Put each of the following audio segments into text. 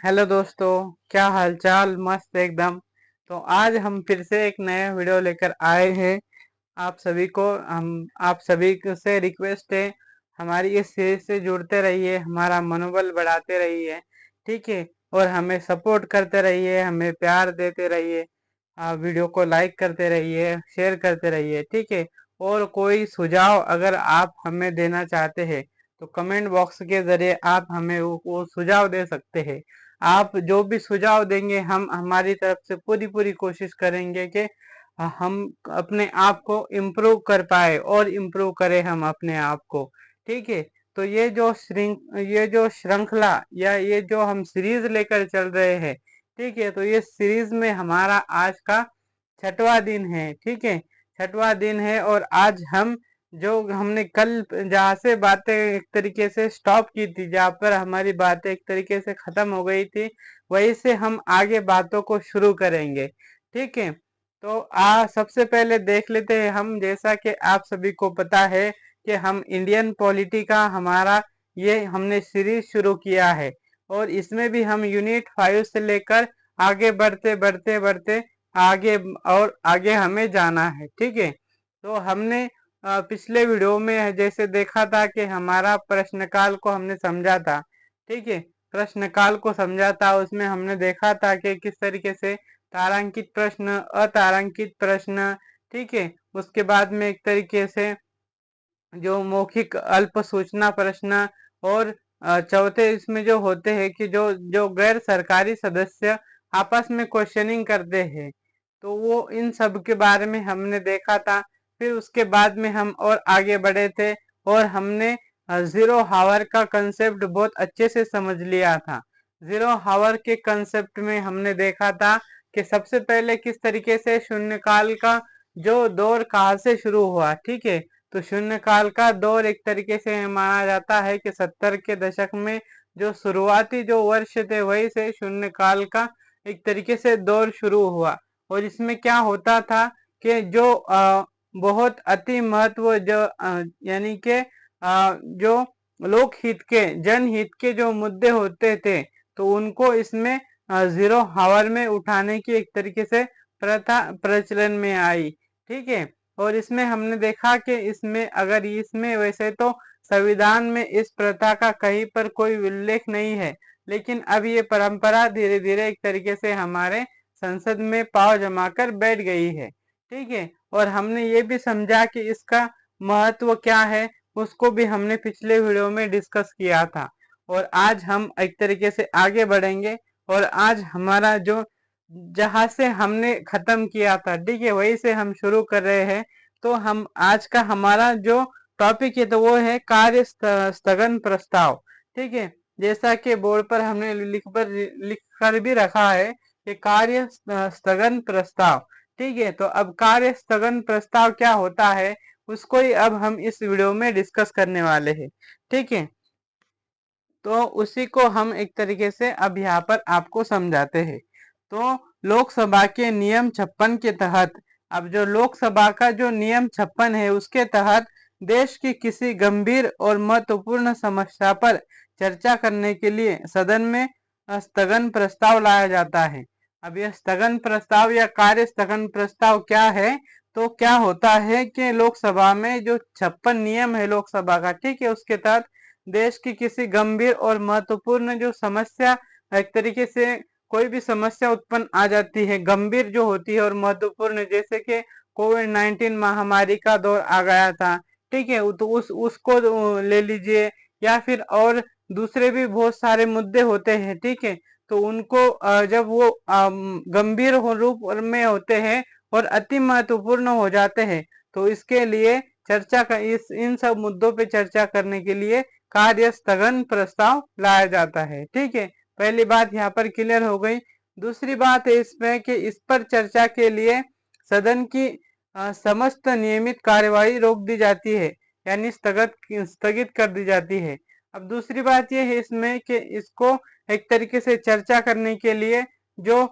Hello दोस्तों, क्या हालचाल। मस्त एकदम। तो आज हम फिर से एक नया वीडियो लेकर आए हैं। आप सभी को हम आप सभी से रिक्वेस्ट है, हमारी इस सीरीज से जुड़ते रहिए, हमारा मनोबल बढ़ाते रहिए। ठीक है। और हमें सपोर्ट करते रहिए, हमें प्यार देते रहिए। आप वीडियो को लाइक करते रहिए, शेयर करते रहिए। ठीक है। और कोई सुझाव अगर आप हमें देना चाहते हैं तो कमेंट बॉक्स के जरिए आप हमें वो सुझाव दे सकते हैं। आप जो भी सुझाव देंगे हम हमारी तरफ से पूरी पूरी कोशिश करेंगे कि हम अपने आप को इम्प्रूव कर पाए और इम्प्रूव करें हम अपने आप को। ठीक है। तो ये जो श्रृंखला या ये जो हम सीरीज लेकर चल रहे हैं, ठीक है, तो ये सीरीज में हमारा आज का छठवां दिन है। ठीक है। छठवां दिन है और आज हम जो हमने कल जहाँ से बातें एक तरीके से स्टॉप की थी, जहाँ पर हमारी बातें एक तरीके से खत्म हो गई थी, वहीं से हम आगे बातों को शुरू करेंगे। ठीक है। तो सबसे पहले देख लेते हैं हम, जैसा कि आप सभी को पता है कि हम इंडियन पॉलिटी का हमारा ये हमने सीरीज शुरू किया है और इसमें भी हम यूनिट 5 से लेकर आगे बढ़ते बढ़ते बढ़ते आगे और आगे हमें जाना है। ठीक है। तो हमने पिछले वीडियो में जैसे देखा था कि हमारा प्रश्नकाल को हमने समझा था। ठीक है। प्रश्नकाल को समझा था, उसमें हमने देखा था कि किस तरीके से तारांकित प्रश्न, अतारांकित प्रश्न, ठीक है, उसके बाद में एक तरीके से जो मौखिक अल्प सूचना प्रश्न और चौथे इसमें जो होते हैं कि जो जो गैर सरकारी सदस्य आपस में क्वेश्चनिंग करते हैं, तो वो इन सब के बारे में हमने देखा था। फिर उसके बाद में हम और आगे बढ़े थे और हमने जीरो हावर का कंसेप्ट बहुत अच्छे से समझ लिया था। जीरो हावर के कंसेप्ट में हमने देखा था कि सबसे पहले किस तरीके से शून्यकाल का जो दौर कहाँ से शुरू हुआ। ठीक है। तो शून्यकाल का दौर एक तरीके से माना जाता है कि 70 के दशक में जो शुरुआती जो वर्ष थे वही से शून्यकाल का एक तरीके से दौर शुरू हुआ। और इसमें क्या होता था कि जो बहुत अति महत्व जो यानी कि जो लोकहित के जनहित के जो मुद्दे होते थे, तो उनको इसमें जीरो हावर में उठाने की एक तरीके से प्रथा प्रचलन में आई। ठीक है। और इसमें हमने देखा कि इसमें अगर इसमें वैसे तो संविधान में इस प्रथा का कहीं पर कोई उल्लेख नहीं है, लेकिन अब ये परंपरा धीरे धीरे एक तरीके से हमारे संसद में पांव जमाकर बैठ गई है। ठीक है। और हमने ये भी समझा कि इसका महत्व क्या है, उसको भी हमने पिछले वीडियो में डिस्कस किया था। और आज हम एक तरीके से आगे बढ़ेंगे और आज हमारा जो जहां से हमने खत्म किया था, ठीक है, वही से हम शुरू कर रहे हैं। तो हम आज का हमारा जो टॉपिक है तो वो है कार्य स्थगन प्रस्ताव। ठीक है। जैसा कि बोर्ड पर हमने लिख कर भी रखा है कि कार्य स्थगन प्रस्ताव। ठीक है। तो अब कार्य स्थगन प्रस्ताव क्या होता है, उसको ही अब हम इस वीडियो में डिस्कस करने वाले हैं। ठीक है। तो उसी को हम एक तरीके से अब यहाँ पर आपको समझाते हैं। तो लोकसभा के नियम 56 के तहत, अब जो लोकसभा का जो नियम 56 है उसके तहत देश की किसी गंभीर और महत्वपूर्ण समस्या पर चर्चा करने के लिए सदन में स्थगन प्रस्ताव लाया जाता है। अब यह स्थगन प्रस्ताव या कार्य स्थगन प्रस्ताव क्या है, तो क्या होता है कि लोकसभा में जो 56 नियम है लोकसभा का, ठीक है, उसके तहत देश की किसी गंभीर और महत्वपूर्ण जो समस्या, एक तरीके से कोई भी समस्या उत्पन्न आ जाती है, गंभीर जो होती है और महत्वपूर्ण, जैसे कि कोविड-19 महामारी का दौर आ गया था। ठीक है। तो उसको ले लीजिए, या फिर और दूसरे भी बहुत सारे मुद्दे होते हैं। ठीक है। तो उनको जब वो गंभीर रूप में होते हैं और अति महत्वपूर्ण हो जाते हैं, तो इसके लिए चर्चा का इस इन सब मुद्दों पे चर्चा करने के लिए कार्य स्थगन प्रस्ताव लाया जाता है। ठीक है। पहली बात यहाँ पर क्लियर हो गई। दूसरी बात है इसमें कि इस पर चर्चा के लिए सदन की समस्त नियमित कार्यवाही रोक दी जाती है, यानी स्थगित कर दी जाती है। अब दूसरी बात यह है इसमें कि इसको एक तरीके से चर्चा करने के लिए जो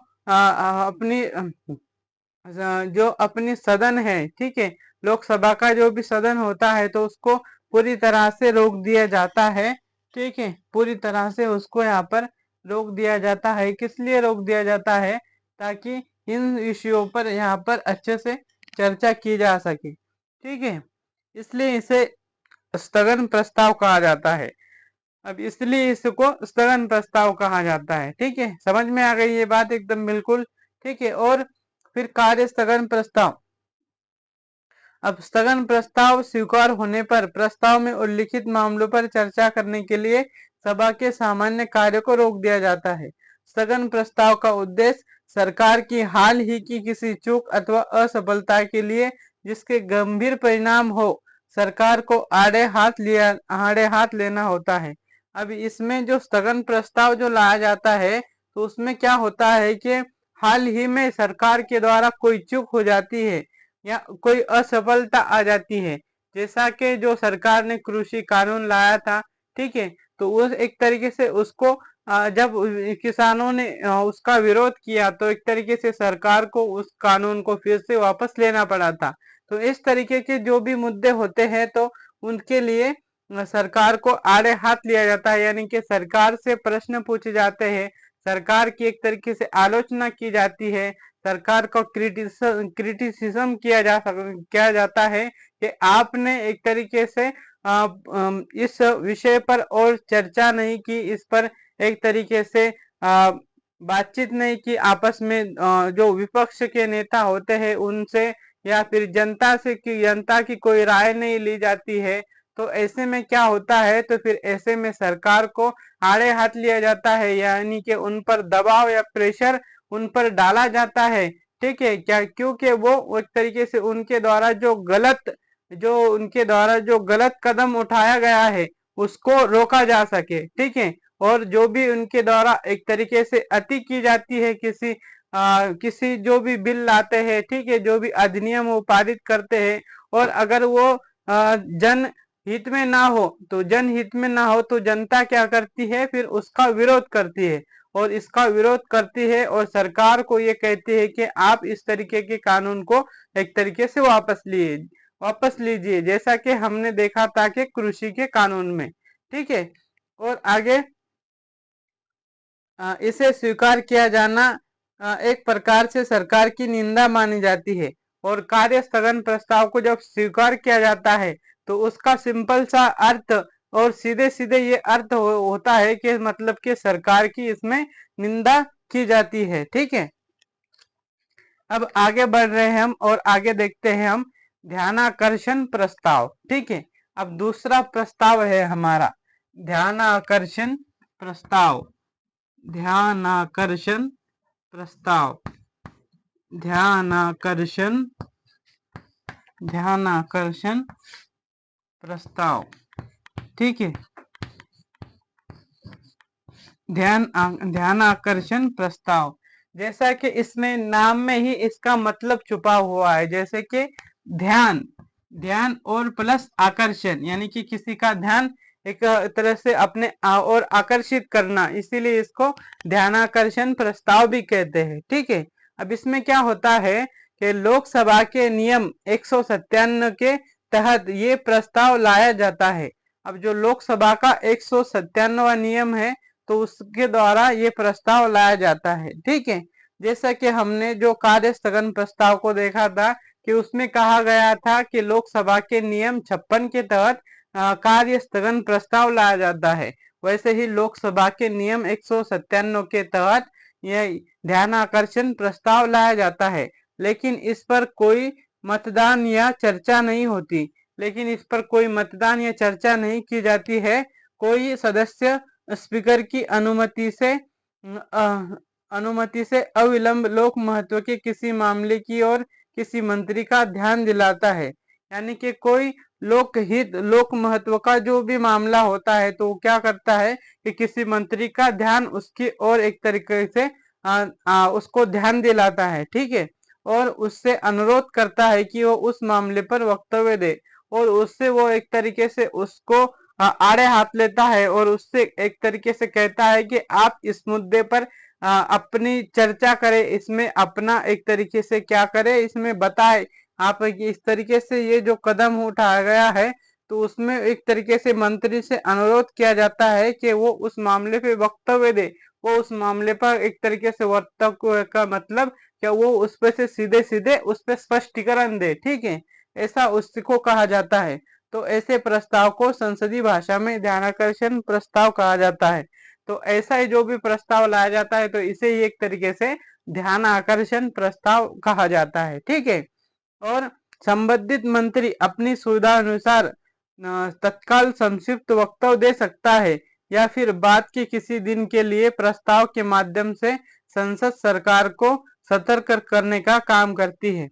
अपनी सदन है, ठीक है, लोकसभा का जो भी सदन होता है, तो उसको पूरी तरह से रोक दिया जाता है। ठीक है। पूरी तरह से उसको यहाँ पर रोक दिया जाता है। किस लिए रोक दिया जाता है? ताकि इन विषयों पर यहाँ पर अच्छे से चर्चा की जा सके। ठीक है, इसलिए इसे स्थगन प्रस्ताव कहा जाता है। अब इसलिए इसको स्थगन प्रस्ताव कहा जाता है। ठीक है, समझ में आ गई ये बात एकदम बिल्कुल। ठीक है, और फिर कार्य स्थगन प्रस्ताव। अब स्थगन प्रस्ताव स्वीकार होने पर प्रस्ताव में उल्लिखित मामलों पर चर्चा करने के लिए सभा के सामान्य कार्य को रोक दिया जाता है। स्थगन प्रस्ताव का उद्देश्य सरकार की हाल ही की किसी चूक अथवा असफलता के लिए जिसके गंभीर परिणाम हो, सरकार को आड़े हाथ लेना होता है। अब इसमें जो स्थगन प्रस्ताव जो लाया जाता है, तो उसमें क्या होता है कि हाल ही में सरकार के द्वारा कोई चूक हो जाती है या कोई असफलता आ जाती है, जैसा कि जो सरकार ने कृषि कानून लाया था। ठीक है, तो उस एक तरीके से उसको जब किसानों ने उसका विरोध किया, तो एक तरीके से सरकार को उस कानून को फिर से वापस लेना पड़ा था। तो इस तरीके के जो भी मुद्दे होते हैं, तो उनके लिए सरकार को आड़े हाथ लिया जाता है, यानी कि सरकार से प्रश्न पूछे जाते हैं, सरकार की एक तरीके से आलोचना की जाती है, सरकार को क्रिटिसिज्म किया जाता है कि आपने एक तरीके से इस विषय पर और चर्चा नहीं की, इस पर एक तरीके से बातचीत नहीं की आपस में, जो विपक्ष के नेता होते हैं उनसे, या फिर जनता की कोई राय नहीं ली जाती है। तो ऐसे में क्या होता है, तो फिर ऐसे में सरकार को आड़े हाथ लिया जाता है, यानी कि उन पर दबाव या प्रेशर उन पर डाला जाता है। ठीक है, क्या क्योंकि वो एक तरीके से उनके द्वारा जो गलत कदम उठाया गया है उसको रोका जा सके। ठीक है, और जो भी उनके द्वारा एक तरीके से अति की जाती है, किसी जो भी बिल लाते हैं, ठीक है, जो भी अधिनियम वो पारित करते हैं, और अगर वो जन हित में ना हो, तो जनता क्या करती है, फिर उसका विरोध करती है, और इसका विरोध करती है और सरकार को ये कहती है कि आप इस तरीके के कानून को एक तरीके से वापस लीजिए, जैसा कि हमने देखा था कि कृषि के कानून में। ठीक है, और आगे इसे स्वीकार किया जाना एक प्रकार से सरकार की निंदा मानी जाती है। और कार्य स्थगन प्रस्ताव को जब स्वीकार किया जाता है, तो उसका सिंपल सा अर्थ और सीधे सीधे ये अर्थ होता है कि मतलब कि सरकार की इसमें निंदा की जाती है। ठीक है, अब आगे बढ़ रहे हैं हम और आगे देखते हैं हम ध्यानाकर्षण प्रस्ताव। ठीक है, अब दूसरा प्रस्ताव है हमारा ध्यानाकर्षण प्रस्ताव। ध्यानाकर्षण प्रस्ताव, ध्यानाकर्षण प्रस्ताव। ठीक है, ध्यानाकर्षण प्रस्ताव, जैसा कि इसमें नाम में ही इसका मतलब छुपा हुआ है, जैसे कि ध्यान और प्लस आकर्षण, यानी कि किसी का ध्यान एक तरह से अपने और आकर्षित करना, इसीलिए इसको ध्यानाकर्षण प्रस्ताव भी कहते हैं। ठीक है, अब इसमें क्या होता है कि लोकसभा के नियम 197 के तहत ये प्रस्ताव लाया जाता है। अब जो लोकसभा का 197वां नियम है, तो उसके द्वारा ये प्रस्ताव लाया जाता है। ठीक है, जैसा कि हमने जो कार्य स्थगन प्रस्ताव को देखा था कि उसमें कहा गया था कि लोकसभा के नियम 56 के तहत कार्य स्थगन प्रस्ताव लाया जाता है, वैसे ही लोकसभा के नियम 197 के तहत यह ध्यानाकर्षण प्रस्ताव लाया जाता है। लेकिन इस पर कोई मतदान या चर्चा नहीं की जाती है। कोई सदस्य स्पीकर की अनुमति से अविलंब लोक महत्व के किसी मामले की ओर किसी मंत्री का ध्यान दिलाता है, यानी कि कोई लोक महत्व का जो भी मामला होता है, तो क्या करता है कि किसी मंत्री का ध्यान उसकी ओर एक तरीके से उसको ध्यान दिलाता है। ठीक है, और उससे अनुरोध करता है कि वो उस मामले पर वक्तव्य दे, और उससे वो एक तरीके से उसको आड़े हाथ लेता है, और उससे एक तरीके से कहता है कि आप इस मुद्दे पर अपनी चर्चा करें, इसमें अपना एक तरीके से क्या करें, इसमें बताए आप इस तरीके से ये जो कदम उठाया गया है, तो उसमें एक तरीके से मंत्री से अनुरोध किया जाता है कि वो उस मामले पे वक्तव्य दे, वो उस मामले पर एक तरीके से वक्तव्य का मतलब क्या वो उस पे से सीधे सीधे उस पे स्पष्टीकरण दे, ठीक है, ऐसा उसको कहा जाता है। तो ऐसे प्रस्ताव को संसदीय भाषा में ध्यानाकर्षण प्रस्ताव कहा जाता है। तो ऐसा ही जो भी प्रस्ताव लाया जाता है तो इसे ही एक तरीके से ध्यान आकर्षण प्रस्ताव कहा जाता है, ठीक है। और संबंधित मंत्री अपनी सुविधा अनुसार तत्काल संक्षिप्त वक्तव्य दे सकता है या फिर बाद के किसी दिन के लिए प्रस्ताव के माध्यम से संसद सरकार को सतर्क करने का काम करती है।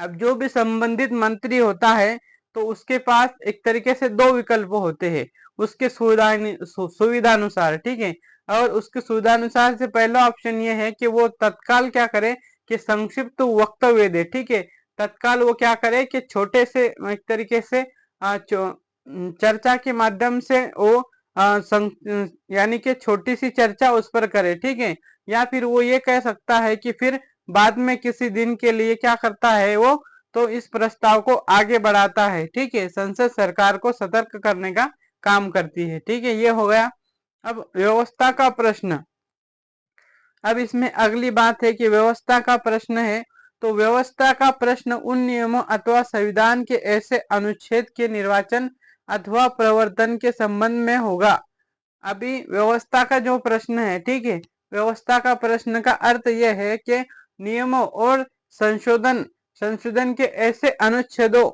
अब जो भी संबंधित मंत्री होता है तो उसके पास एक तरीके से दो विकल्प होते हैं उसके सुविधा अनुसार, ठीक है। और उसके सुविधा अनुसार से पहला ऑप्शन ये है कि वो तत्काल क्या करे कि संक्षिप्त वक्तव्य दे, ठीक है। तत्काल वो क्या करे कि छोटे से एक तरीके से चर्चा के माध्यम से वो यानी कि छोटी सी चर्चा उस पर करे, ठीक है। या फिर वो ये कह सकता है कि फिर बाद में किसी दिन के लिए क्या करता है वो, तो इस प्रस्ताव को आगे बढ़ाता है, ठीक है। संसद सरकार को सतर्क करने का काम करती है, ठीक है। ये हो गया। अब व्यवस्था का प्रश्न। अब इसमें अगली बात है कि व्यवस्था का प्रश्न है। तो व्यवस्था का प्रश्न उन नियमों अथवा संविधान के ऐसे अनुच्छेद के निर्वाचन अथवा प्रवर्तन के संबंध में होगा। अभी व्यवस्था का जो प्रश्न है, ठीक है, व्यवस्था का प्रश्न का अर्थ यह है कि नियमों और संशोधन संशोधन के ऐसे अनुच्छेदों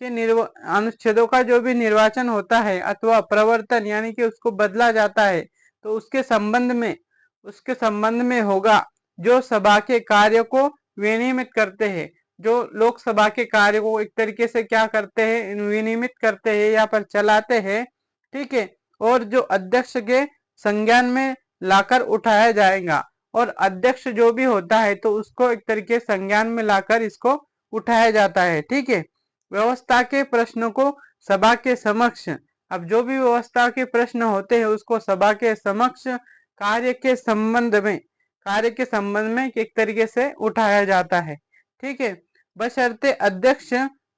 अनुच्छेदों का जो भी निर्वाचन होता है अथवा प्रवर्तन यानी कि उसको बदला जाता है तो उसके संबंध में होगा जो सभा के कार्य को विनियमित करते हैं। जो लोकसभा के कार्य को एक तरीके से क्या करते हैं, विनियमित करते हैं या पर चलाते हैं, ठीक है। और जो अध्यक्ष के संज्ञान में लाकर उठाया जाएगा। और अध्यक्ष जो भी होता है तो उसको एक तरीके संज्ञान में लाकर इसको उठाया जाता है, ठीक है। व्यवस्था के प्रश्नों को सभा के समक्ष, अब जो भी व्यवस्था के प्रश्न होते हैं उसको सभा के समक्ष कार्य के संबंध में एक तरीके से उठाया जाता है, ठीक है। बशर्ते अध्यक्ष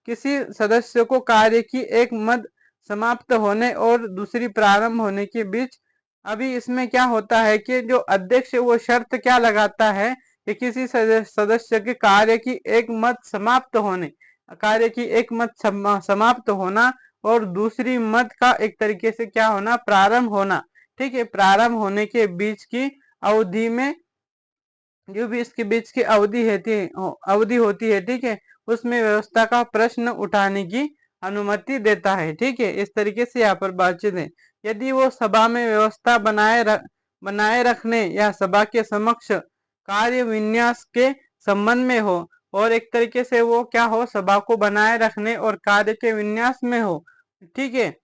किसी सदस्य को कार्य की एक मद समाप्त होने और दूसरी प्रारंभ होने के बीच। अभी इसमें क्या होता है कि जो अध्यक्ष वो शर्त क्या लगाता है कि किसी सदस्य के कार्य की एक मत समाप्त होना और दूसरी मत का एक तरीके से क्या होना, प्रारंभ होना, ठीक है। प्रारंभ होने के बीच की अवधि में जो भी इसके बीच की अवधि होती है, ठीक है, उसमें व्यवस्था का प्रश्न उठाने की अनुमति देता है, ठीक है। इस तरीके से यहाँ पर बातचीत है। यदि वो सभा में व्यवस्था बनाए रखने या सभा के समक्ष कार्य विन्यास के संबंध में हो और एक तरीके से वो क्या हो, सभा को बनाए रखने और कार्य के विन्यास में हो, ठीक है।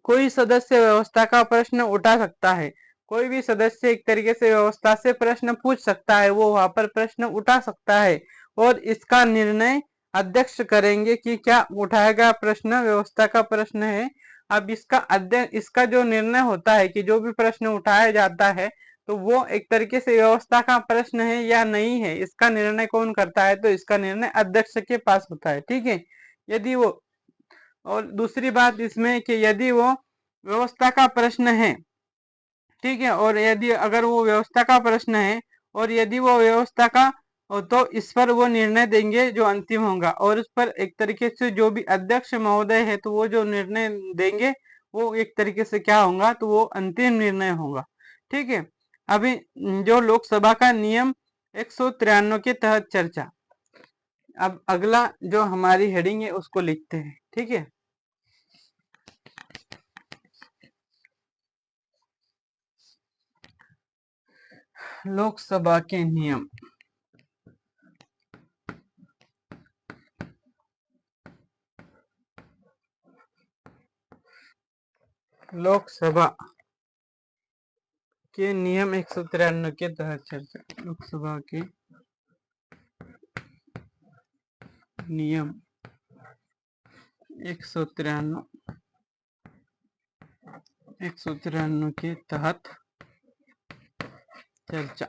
कोई सदस्य व्यवस्था का प्रश्न उठा सकता है। कोई भी सदस्य एक तरीके से व्यवस्था से प्रश्न पूछ सकता है, वो वहां पर प्रश्न उठा सकता है और इसका निर्णय अध्यक्ष करेंगे कि क्या उठाया गया प्रश्न व्यवस्था का प्रश्न है। अब इसका जो निर्णय होता है कि जो भी प्रश्न उठाया जाता है तो वो एक तरीके से व्यवस्था का प्रश्न है या नहीं है, इसका निर्णय कौन करता है, तो इसका निर्णय अध्यक्ष के पास होता है, ठीक है। यदि वो और दूसरी बात इसमें कि यदि वो व्यवस्था का प्रश्न है, ठीक है, और यदि अगर वो व्यवस्था का प्रश्न है और यदि वो व्यवस्था का तो इस पर वो निर्णय देंगे जो अंतिम होगा और उस पर एक तरीके से जो भी अध्यक्ष महोदय है तो वो जो निर्णय देंगे वो एक तरीके से क्या होगा, तो वो अंतिम निर्णय होगा, ठीक है। अभी जो लोकसभा का नियम 193 के तहत चर्चा। अब अगला जो हमारी हेडिंग है उसको लिखते हैं, ठीक है। लोकसभा के नियम। लोकसभा के नियम 193 के तहत चर्चा। लोकसभा के नियम 193 के तहत चर्चा।